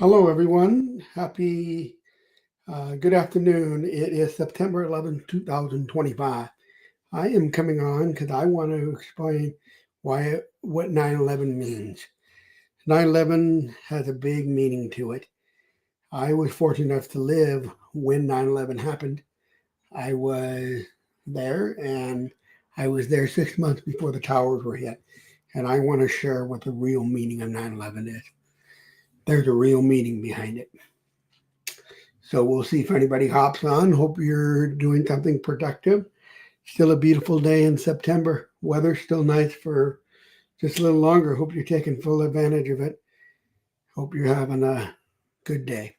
Hello, everyone. Good afternoon. It is September 11th, 2025. I am coming on because I want to explain what 9/11 means. 9/11 has a big meaning to it. I was fortunate enough to live when 9/11 happened. I was there and I was there 6 months before the towers were hit. And I want to share what the real meaning of 9/11 is. There's a real meaning behind it. So we'll see if anybody hops on. Hope you're doing something productive. Still a beautiful day in September. Weather's still nice for just a little longer. Hope you're taking full advantage of it. Hope you're having a good day.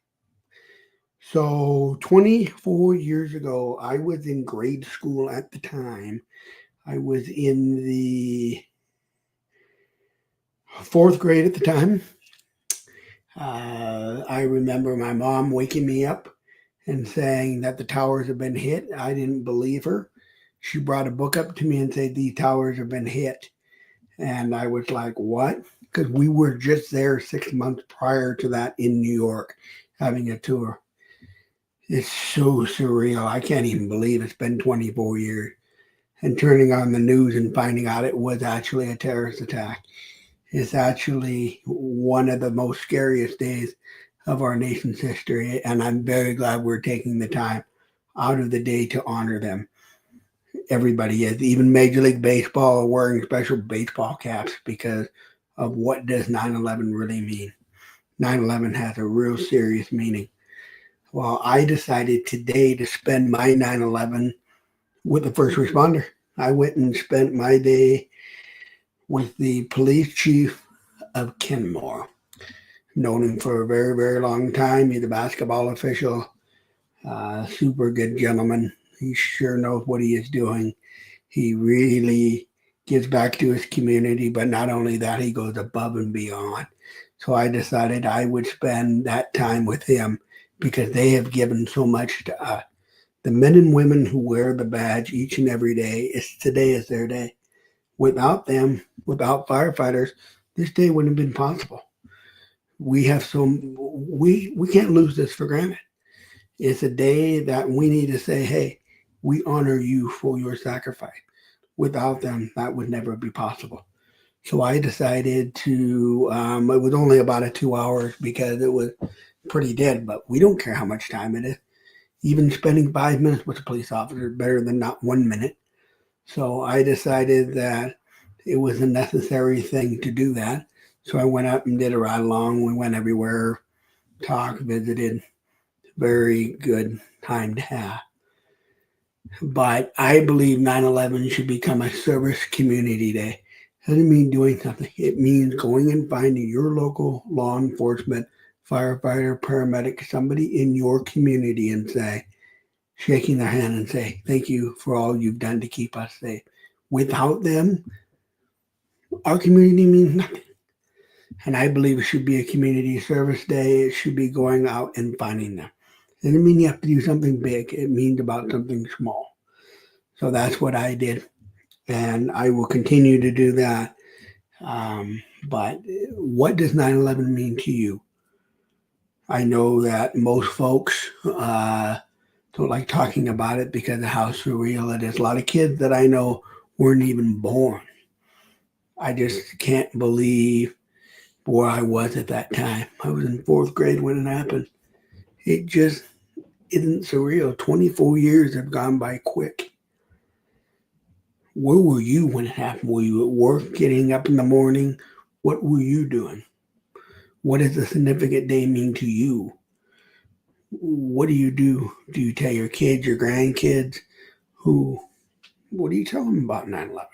So 24 years ago, I was in grade school at the time. I was in the fourth grade at the time. I remember my mom waking me up and saying that the towers have been hit. I didn't believe her. She brought a book up to me and said, "These towers have been hit." And I was like, "What?" Because we were just there 6 months prior to that in New York having a tour. It's so surreal. I can't even believe it's been 24 years. And turning on the news and finding out it was actually a terrorist attack. It's actually one of the most scariest days of our nation's history. And I'm very glad we're taking the time out of the day to honor them. Everybody is. Even Major League Baseball are wearing special baseball caps because of what does 9/11 really mean. 9/11 has a real serious meaning. Well, I decided today to spend my 9/11 with the first responder. I went and spent my day with the police chief of Kenmore. Known him for a very, very long time. He's a basketball official, super good gentleman. He sure knows what he is doing. He really gives back to his community, but not only that, he goes above and beyond. So I decided I would spend that time with him because they have given so much to us. The men and women who wear the badge each and every day, today is their day. Without them, without firefighters, this day wouldn't have been possible. We can't lose this for granted. It's a day that we need to say, "Hey, we honor you for your sacrifice." Without them, that would never be possible. So I decided to, it was only about a 2 hours because it was pretty dead, but we don't care how much time it is. Even spending 5 minutes with a police officer is better than not 1 minute. So I decided that it was a necessary thing to do that. So I went out and did a ride along. We went everywhere, talked, visited. Very good time to have. But I believe 9/11 should become a service community day. It doesn't mean doing something. It means going and finding your local law enforcement, firefighter, paramedic, somebody in your community and say, shaking their hand and say, "Thank you for all you've done to keep us safe." Without them, our community means nothing. And I believe it should be a community service day. It should be going out and finding them. It doesn't mean you have to do something big. It means about something small. So that's what I did. And I will continue to do that. But what does 9/11 mean to you? I know that most folks don't like talking about it because of how surreal it is. A lot of kids that I know weren't even born. I just can't believe where I was at that time. I was in fourth grade when it happened. It just isn't surreal. 24 years have gone by quick. Where were you when it happened? Were you at work, getting up in the morning? What were you doing? What does a significant day mean to you? What do you do? Do you tell your kids, your grandkids, who? What do you tell them about 9/11?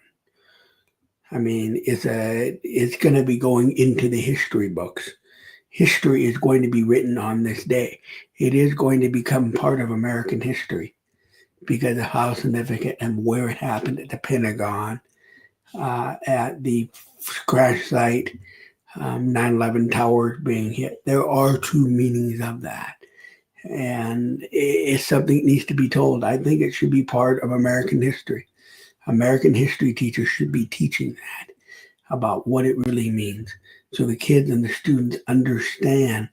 I mean, it's going to be going into the history books. History is going to be written on this day. It is going to become part of American history because of how significant and where it happened at the Pentagon, at the crash site, 9/11 towers being hit. There are two meanings of that. And it's something that needs to be told. I think it should be part of American history. American history teachers should be teaching that about what it really means so the kids and the students understand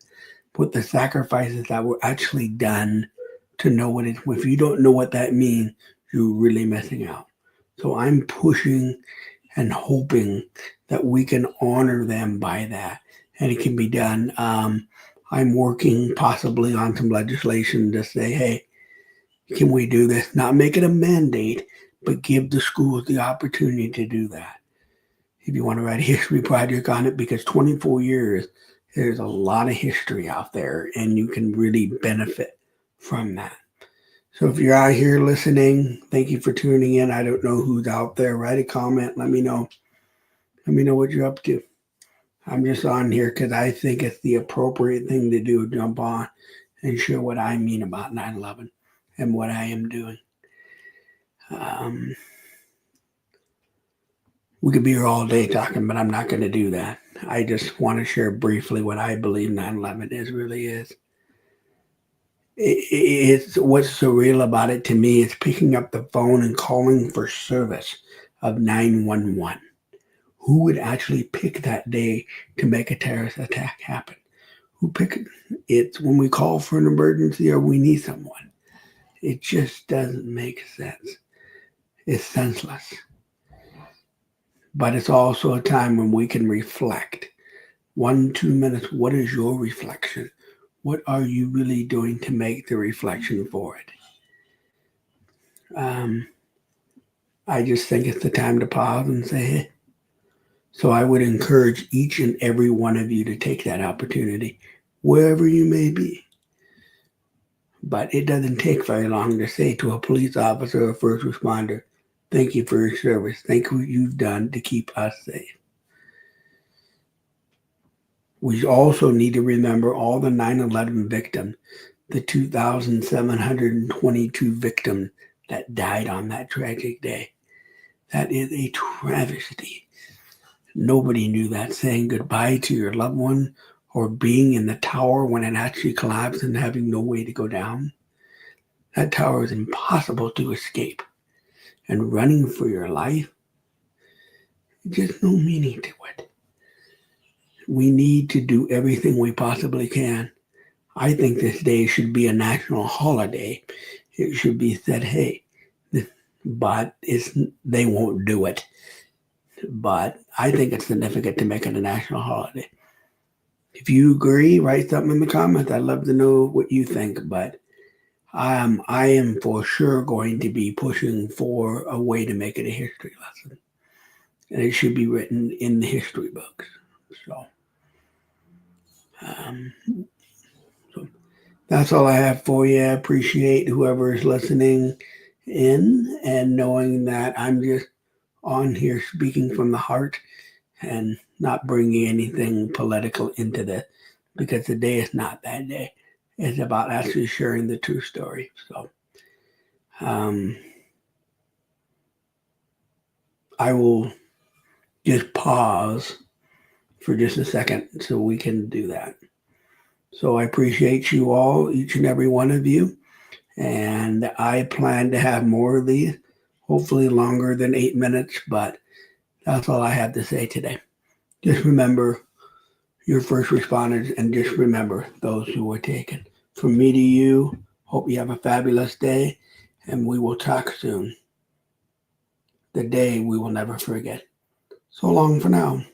what the sacrifices that were actually done to know what it. If you don't know what that means, you're really missing out. So I'm pushing and hoping that we can honor them by that, and it can be done. I'm working possibly on some legislation to say, hey, can we do this? Not make it a mandate, but give the schools the opportunity to do that. If you want to write a history project on it, because 24 years, there's a lot of history out there, and you can really benefit from that. So if you're out here listening, thank you for tuning in. I don't know who's out there. Write a comment. Let me know. Let me know what you're up to. I'm just on here because I think it's the appropriate thing to do. Jump on and share what I mean about 9/11 and what I am doing. We could be here all day talking, but I'm not going to do that. I just want to share briefly what I believe 9/11 really is. It's what's surreal about it to me is picking up the phone and calling for service of 911. Who would actually pick that day to make a terrorist attack happen? Who pick it? It's when we call for an emergency or we need someone. It just doesn't make sense. It's senseless. But it's also a time when we can reflect. 1-2 minutes, what is your reflection? What are you really doing to make the reflection for it? I just think it's the time to pause and say, hey. So I would encourage each and every one of you to take that opportunity, wherever you may be. But it doesn't take very long to say to a police officer or first responder, thank you for your service. Thank you for what you've done to keep us safe. We also need to remember all the 9/11 victims, the 2,722 victims that died on that tragic day. That is a travesty. Nobody knew that. Saying goodbye to your loved one or being in the tower when it actually collapsed and having no way to go down. That tower is impossible to escape. And running for your life, there's no meaning to it. We need to do everything we possibly can. I think this day should be a national holiday. It should be said, hey, but they won't do it. But I think it's significant to make it a national holiday. If you agree, write something in the comments. I'd love to know what you think. But I am for sure going to be pushing for a way to make it a history lesson. And it should be written in the history books. So that's all I have for you. I appreciate whoever is listening in and knowing that I'm just on here speaking from the heart and not bringing anything political into this, because the day is not that day. It's about actually sharing the true story. So I will just pause for just a second so we can do that. So I appreciate you all, each and every one of you. And I plan to have more of these, hopefully longer than 8 minutes, but that's all I have to say today. Just remember your first responders and just remember those who were taken. From me to you, hope you have a fabulous day, and we will talk soon. The day we will never forget. So long for now.